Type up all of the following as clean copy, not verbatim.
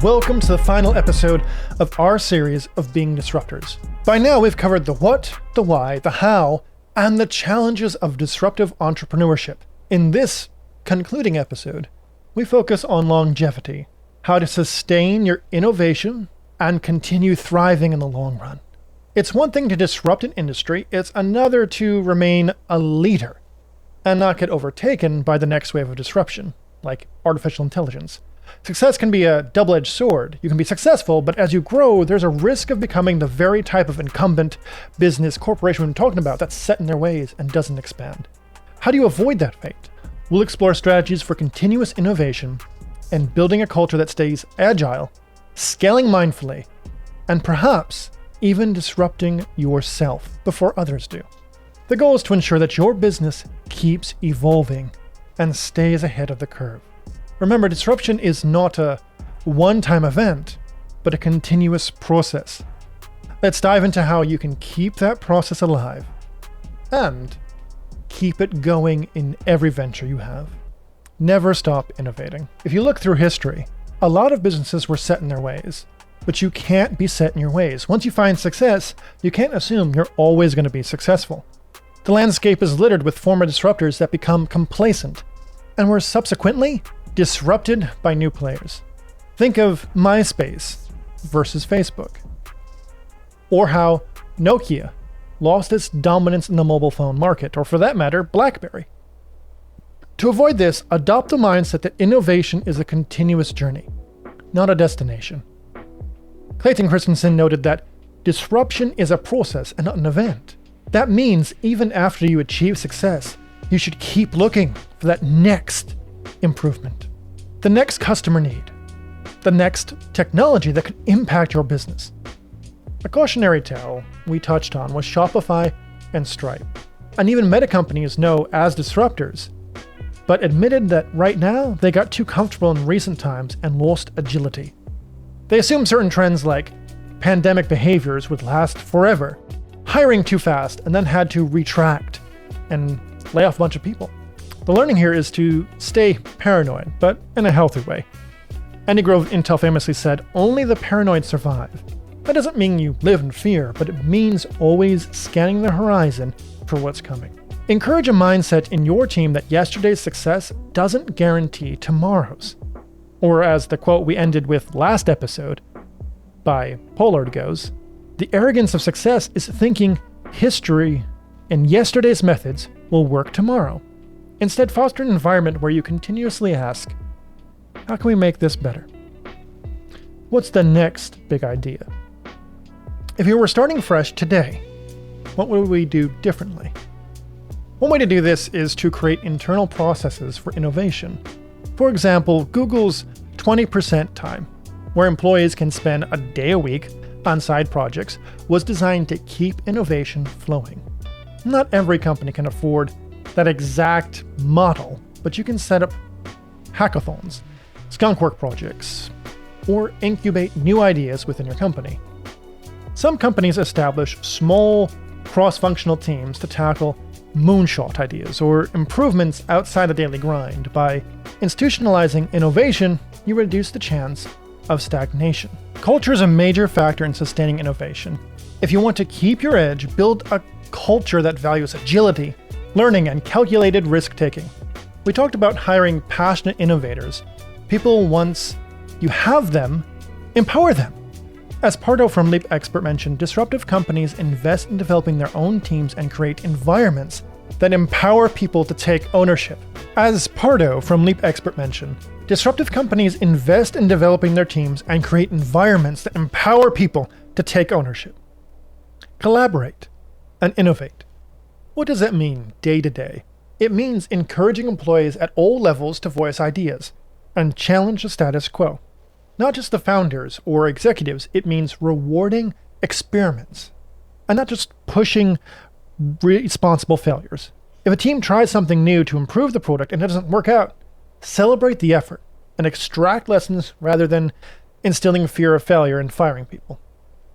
Welcome to the final episode of our series of Being Disruptors. By now, we've covered the what, the why, the how, and the challenges of disruptive entrepreneurship. In this concluding episode, we focus on longevity, how to sustain your innovation and continue thriving in the long run. It's one thing to disrupt an industry, it's another to remain a leader and not get overtaken by the next wave of disruption, like artificial intelligence. Success can be a double-edged sword. You can be successful, but as you grow, there's a risk of becoming the very type of incumbent business corporation we're talking about that's set in their ways and doesn't expand. How do you avoid that fate? We'll explore strategies for continuous innovation and building a culture that stays agile, scaling mindfully, and perhaps even disrupting yourself before others do. The goal is to ensure that your business keeps evolving and stays ahead of the curve. Remember, disruption is not a one-time event, but a continuous process. Let's dive into how you can keep that process alive and keep it going in every venture you have. Never stop innovating. If you look through history, a lot of businesses were set in their ways, but you can't be set in your ways. Once you find success, you can't assume you're always going to be successful. The landscape is littered with former disruptors that become complacent and were subsequently disrupted by new players. Think of MySpace versus Facebook, or how Nokia lost its dominance in the mobile phone market, or for that matter, BlackBerry. To avoid this, adopt a mindset that innovation is a continuous journey, not a destination. Clayton Christensen noted that disruption is a process and not an event. That means even after you achieve success, you should keep looking for that next improvement, the next customer need, the next technology that could impact your business. A cautionary tale we touched on was Shopify and Stripe, and even meta companies know as disruptors, but admitted that right now they got too comfortable in recent times and lost agility. They assumed certain trends like pandemic behaviors would last forever, hiring too fast, and then had to retract and lay off a bunch of people. The learning here is to stay paranoid, but in a healthy way. Andy Grove of Intel famously said, "Only the paranoid survive." That doesn't mean you live in fear, but it means always scanning the horizon for what's coming. Encourage a mindset in your team that yesterday's success doesn't guarantee tomorrow's. Or as the quote we ended with last episode by Pollard goes, "The arrogance of success is thinking history and yesterday's methods will work tomorrow." Instead, foster an environment where you continuously ask, how can we make this better? What's the next big idea? If you were starting fresh today, what would we do differently? One way to do this is to create internal processes for innovation. For example, Google's 20% time, where employees can spend a day a week on side projects, was designed to keep innovation flowing. Not every company can afford that exact model, but you can set up hackathons, skunkwork projects, or incubate new ideas within your company. Some companies establish small, cross-functional teams to tackle moonshot ideas or improvements outside the daily grind. By institutionalizing innovation, you reduce the chance of stagnation. Culture is a major factor in sustaining innovation. If you want to keep your edge, build a culture that values agility, learning, and calculated risk-taking. We talked about hiring passionate innovators. People, once you have them, empower them. As Pardo from Leap Expert mentioned, disruptive companies invest in developing their own teams and create environments that empower people to take ownership. As Pardo from Leap Expert mentioned, disruptive companies invest in developing their teams and create environments that empower people to take ownership. Collaborate and innovate. What does that mean day to day? It means encouraging employees at all levels to voice ideas and challenge the status quo. Not just the founders or executives, it means rewarding experiments and not just pushing responsible failures. If a team tries something new to improve the product and it doesn't work out, celebrate the effort and extract lessons rather than instilling fear of failure and firing people.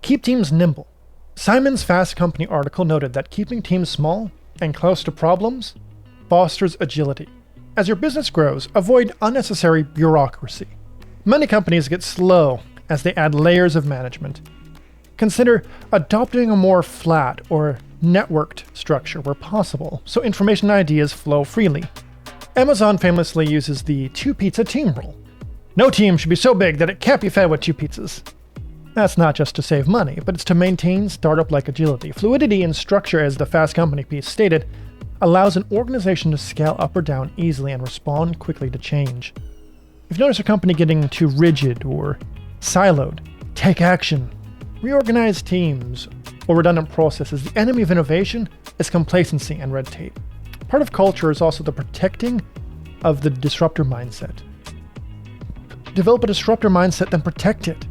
Keep teams nimble. Simon's Fast Company article noted that keeping teams small and close to problems fosters agility. As your business grows, avoid unnecessary bureaucracy. Many companies get slow as they add layers of management. Consider adopting a more flat or networked structure where possible, so information and ideas flow freely. Amazon famously uses the 2-pizza team rule. No team should be so big that it can't be fed with 2 pizzas. That's not just to save money, but it's to maintain startup-like agility. Fluidity in structure, as the Fast Company piece stated, allows an organization to scale up or down easily and respond quickly to change. If you notice a company getting too rigid or siloed, take action. Reorganize teams or redundant processes. The enemy of innovation is complacency and red tape. Part of culture is also the protecting of the disruptor mindset. Develop a disruptor mindset, then protect it.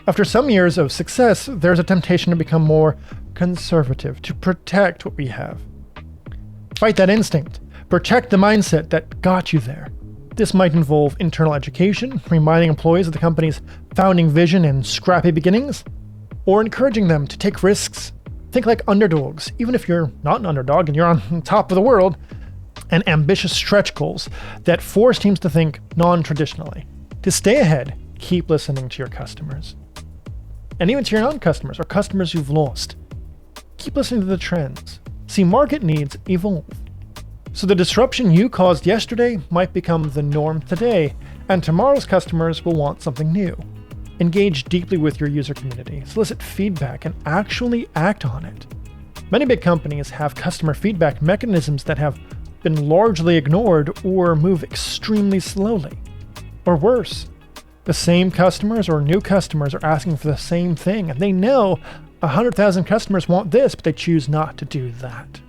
After some years of success, there's a temptation to become more conservative, to protect what we have. Fight that instinct. Protect the mindset that got you there. This might involve internal education, reminding employees of the company's founding vision and scrappy beginnings, or encouraging them to take risks. Think like underdogs, even if you're not an underdog and you're on top of the world, and ambitious stretch goals that force teams to think non-traditionally. To stay ahead, keep listening to your customers. And even to your non-customers or customers you've lost. Keep listening to the trends. See, market needs evolve. So the disruption you caused yesterday might become the norm today, and tomorrow's customers will want something new. Engage deeply with your user community, solicit feedback, and actually act on it. Many big companies have customer feedback mechanisms that have been largely ignored or move extremely slowly. Or worse, the same customers or new customers are asking for the same thing, and they know 100,000 customers want this, but they choose not to do that.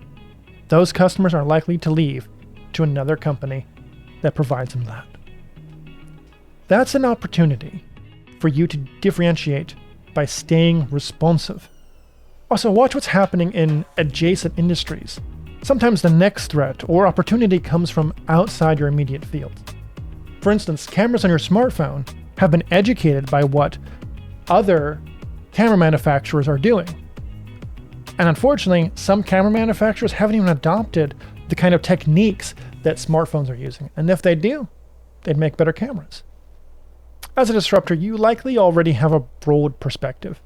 Those customers are likely to leave to another company that provides them that. That's an opportunity for you to differentiate by staying responsive. Also, watch what's happening in adjacent industries. Sometimes the next threat or opportunity comes from outside your immediate field. For instance, cameras on your smartphone have been educated by what other camera manufacturers are doing. And unfortunately, some camera manufacturers haven't even adopted the kind of techniques that smartphones are using. And if they do, they'd make better cameras. As a disruptor, you likely already have a broad perspective.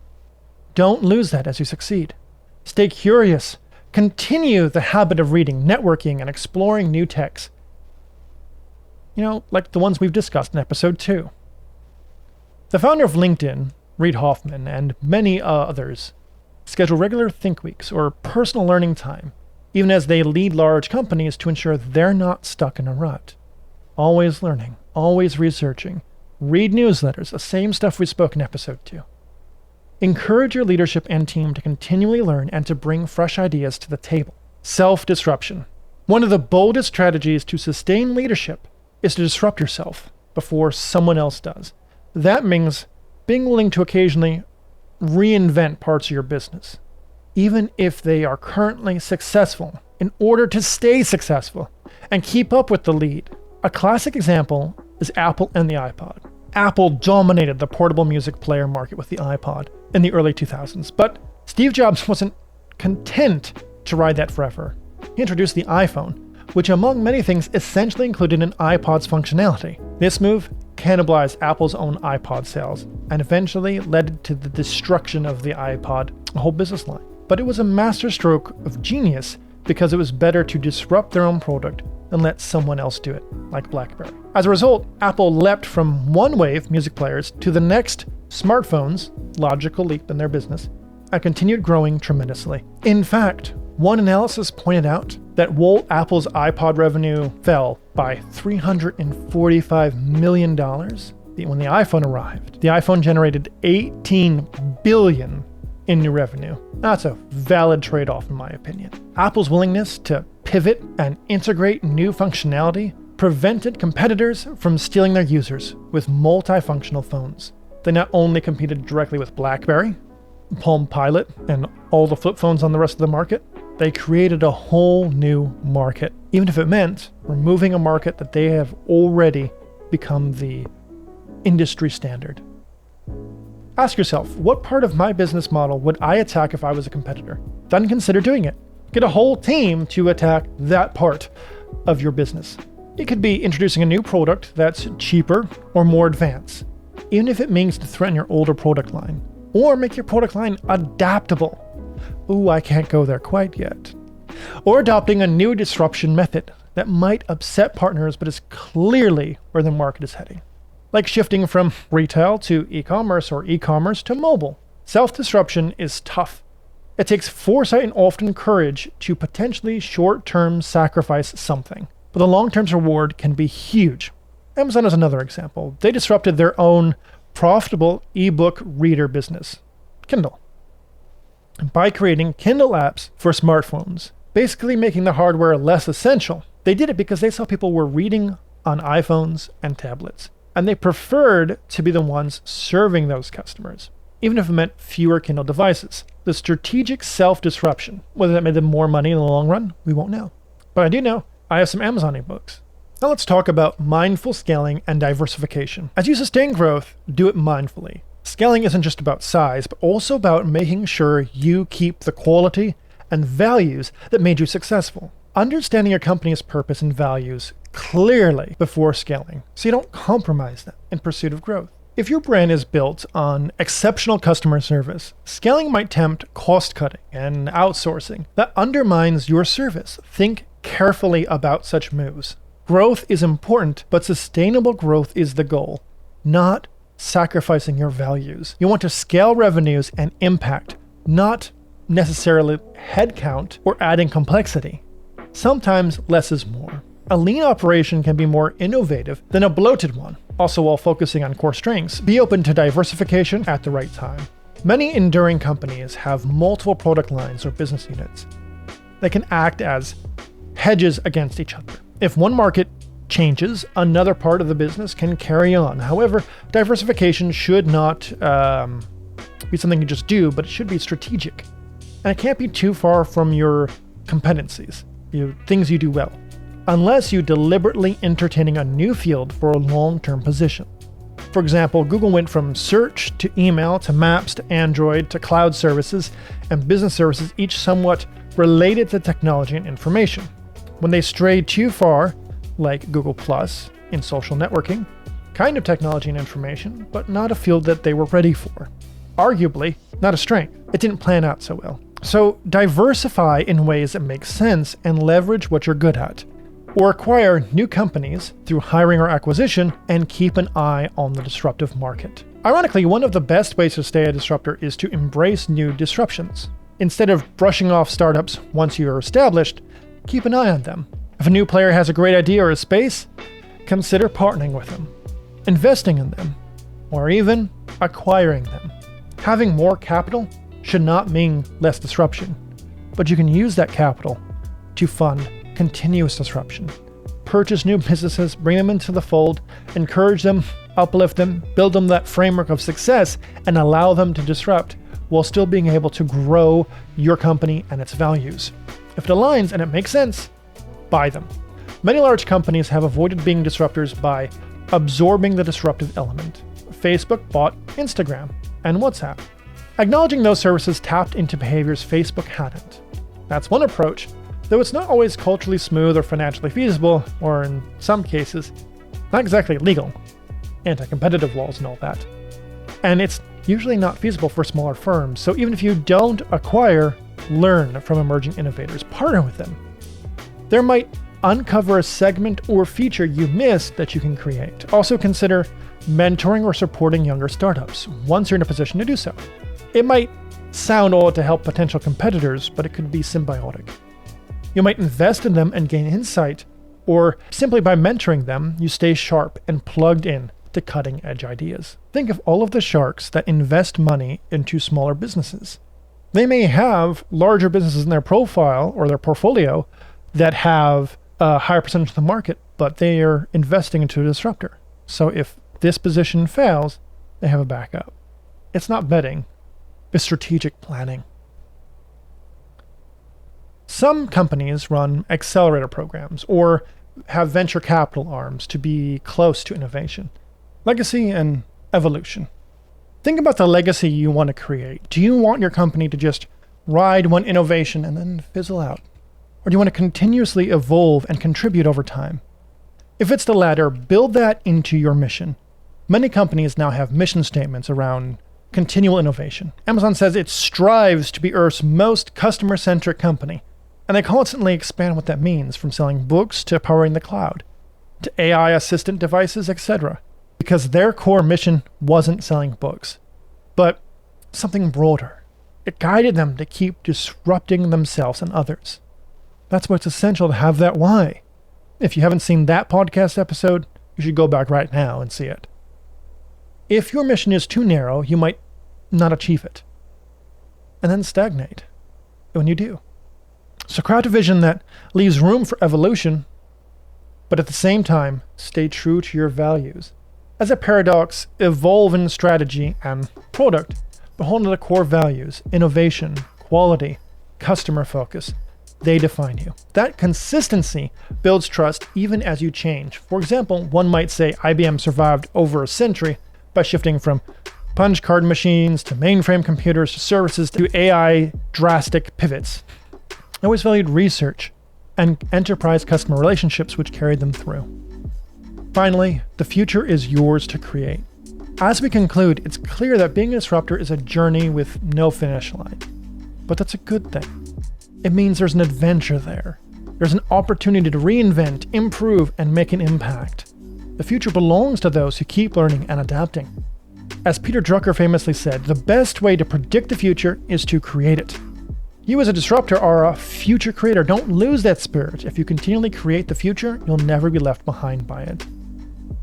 Don't lose that as you succeed. Stay curious. Continue the habit of reading, networking, and exploring new techs. Like the ones we've discussed in episode 2. The founder of LinkedIn, Reid Hoffman, and many others schedule regular think weeks or personal learning time, even as they lead large companies to ensure they're not stuck in a rut. Always learning, always researching. Read newsletters, the same stuff we spoke in episode 2. Encourage your leadership and team to continually learn and to bring fresh ideas to the table. Self-disruption. One of the boldest strategies to sustain leadership is to disrupt yourself before someone else does. That means being willing to occasionally reinvent parts of your business, even if they are currently successful, in order to stay successful and keep up with the lead. A classic example is Apple and the iPod. Apple dominated the portable music player market with the iPod in the early 2000s, but Steve Jobs wasn't content to ride that forever. He introduced the iPhone, which among many things essentially included an iPod's functionality. This move cannibalized Apple's own iPod sales and eventually led to the destruction of the iPod, a whole business line. But it was a masterstroke of genius because it was better to disrupt their own product than let someone else do it, like BlackBerry. As a result, Apple leapt from one wave, music players, to the next, smartphones, logical leap in their business, and continued growing tremendously. In fact, one analysis pointed out that while Apple's iPod revenue fell by $345 million when the iPhone arrived, the iPhone generated $18 billion in new revenue. That's a valid trade-off in my opinion. Apple's willingness to pivot and integrate new functionality prevented competitors from stealing their users with multifunctional phones. They not only competed directly with BlackBerry, Palm Pilot, and all the flip phones on the rest of the market, they created a whole new market, even if it meant removing a market that they have already become the industry standard. Ask yourself, what part of my business model would I attack if I was a competitor? Then consider doing it. Get a whole team to attack that part of your business. It could be introducing a new product that's cheaper or more advanced. even if it means to threaten your older product line, or make your product line adaptable. Ooh, I can't go there quite yet. Or adopting a new disruption method that might upset partners but is clearly where the market is heading. Like shifting from retail to e-commerce or e-commerce to mobile. Self-disruption is tough. It takes foresight and often courage to potentially short-term sacrifice something, but the long-term reward can be huge. Amazon is another example. They disrupted their own profitable ebook reader business, Kindle, by creating Kindle apps for smartphones, basically making the hardware less essential. They did it because they saw people were reading on iPhones and tablets, and they preferred to be the ones serving those customers, even if it meant fewer Kindle devices. The strategic self-disruption, whether that made them more money in the long run, we won't know. But I do know I have some Amazon ebooks. Now let's talk about mindful scaling and diversification. As you sustain growth, do it mindfully. Scaling isn't just about size, but also about making sure you keep the quality and values that made you successful. Understanding your company's purpose and values clearly before scaling, so you don't compromise them in pursuit of growth. If your brand is built on exceptional customer service, scaling might tempt cost-cutting and outsourcing. That undermines your service. Think carefully about such moves. Growth is important, but sustainable growth is the goal, not sacrificing your values. You want to scale revenues and impact, not necessarily headcount or adding complexity. Sometimes less is more. A lean operation can be more innovative than a bloated one. Also, while focusing on core strengths, be open to diversification at the right time. Many enduring companies have multiple product lines or business units that can act as hedges against each other. If one market changes, another part of the business can carry on. However, diversification should not be something you just do, but it should be strategic. And it can't be too far from your competencies, things you do well, unless you deliberately entertaining a new field for a long-term position. For example, Google went from search to email to maps to Android to cloud services and business services, each somewhat related to technology and information. When they strayed too far, like Google Plus in social networking, kind of technology and information, but not a field that they were ready for. Arguably, not a strength. It didn't plan out so well. So diversify in ways that make sense and leverage what you're good at. Or acquire new companies through hiring or acquisition and keep an eye on the disruptive market. Ironically, one of the best ways to stay a disruptor is to embrace new disruptions. Instead of brushing off startups once you're established, keep an eye on them. If a new player has a great idea or a space, consider partnering with them, investing in them, or even acquiring them. Having more capital should not mean less disruption, but you can use that capital to fund continuous disruption. Purchase new businesses, bring them into the fold, encourage them, uplift them, build them that framework of success, and allow them to disrupt while still being able to grow your company and its values. If it aligns and it makes sense, buy them. Many large companies have avoided being disruptors by absorbing the disruptive element. Facebook bought Instagram and WhatsApp. Acknowledging those services tapped into behaviors Facebook hadn't. That's one approach, though it's not always culturally smooth or financially feasible, or in some cases, not exactly legal. Anti-competitive laws and all that. And it's usually not feasible for smaller firms, so even if you don't acquire, learn from emerging innovators, partner with them. There might uncover a segment or feature you missed that you can create. Also consider mentoring or supporting younger startups once you're in a position to do so. It might sound odd to help potential competitors, but it could be symbiotic. You might invest in them and gain insight, or simply by mentoring them, you stay sharp and plugged in to cutting-edge ideas. Think of all of the sharks that invest money into smaller businesses. They may have larger businesses in their profile or their portfolio that have a higher percentage of the market, but they are investing into a disruptor. So if this position fails, they have a backup. It's not betting, it's strategic planning. Some companies run accelerator programs or have venture capital arms to be close to innovation. Legacy and evolution. Think about the legacy you want to create. Do you want your company to just ride one innovation and then fizzle out? Or do you want to continuously evolve and contribute over time? If it's the latter, build that into your mission. Many companies now have mission statements around continual innovation. Amazon says it strives to be Earth's most customer-centric company, and they constantly expand what that means, from selling books to powering the cloud, to AI assistant devices, etc. Because their core mission wasn't selling books, but something broader. It guided them to keep disrupting themselves and others. That's why it's essential to have that why. If you haven't seen that podcast episode, you should go back right now and see it. If your mission is too narrow, you might not achieve it, and then stagnate when you do. So craft a vision that leaves room for evolution, but at the same time, stay true to your values. As a paradox, evolve in strategy and product, but hold to the core values: innovation, quality, customer focus. They define you. That consistency builds trust even as you change. For example, one might say IBM survived over a century by shifting from punch card machines to mainframe computers to services to AI drastic pivots. I always valued research and enterprise customer relationships, which carried them through. Finally, the future is yours to create. As we conclude, it's clear that being a disruptor is a journey with no finish line. But that's a good thing. It means there's an adventure there. There's an opportunity to reinvent, improve, and make an impact. The future belongs to those who keep learning and adapting. As Peter Drucker famously said, the best way to predict the future is to create it. You as a disruptor are a future creator. Don't lose that spirit. If you continually create the future, you'll never be left behind by it.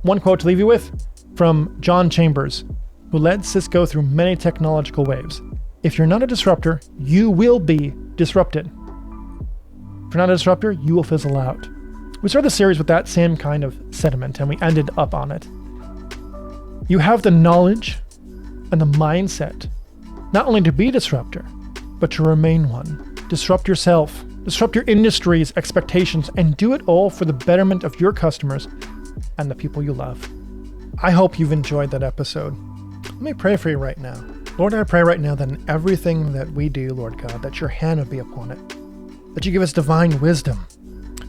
One quote to leave you with from John Chambers, who led Cisco through many technological waves. If you're not a disruptor, you will be disrupted. If you're not a disruptor, you will fizzle out. We started the series with that same kind of sentiment, and we ended up on it. You have the knowledge and the mindset, not only to be a disruptor, but to remain one. Disrupt yourself, disrupt your industry's expectations, and do it all for the betterment of your customers and the people you love. I hope you've enjoyed that episode. Let me pray for you right now. Lord, I pray right now that in everything that we do, Lord God, that your hand would be upon it, that you give us divine wisdom.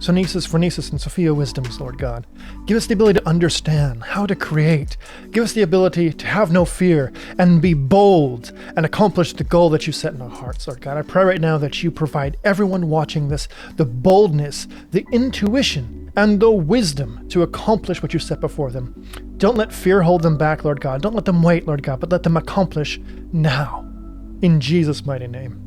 So Phronesis, and Sophia wisdoms, Lord God. Give us the ability to understand how to create. Give us the ability to have no fear and be bold and accomplish the goal that you set in our hearts, Lord God. I pray right now that you provide everyone watching this the boldness, the intuition, and the wisdom to accomplish what you set before them. Don't let fear hold them back, Lord God. Don't let them wait, Lord God, but let them accomplish now. In Jesus' mighty name.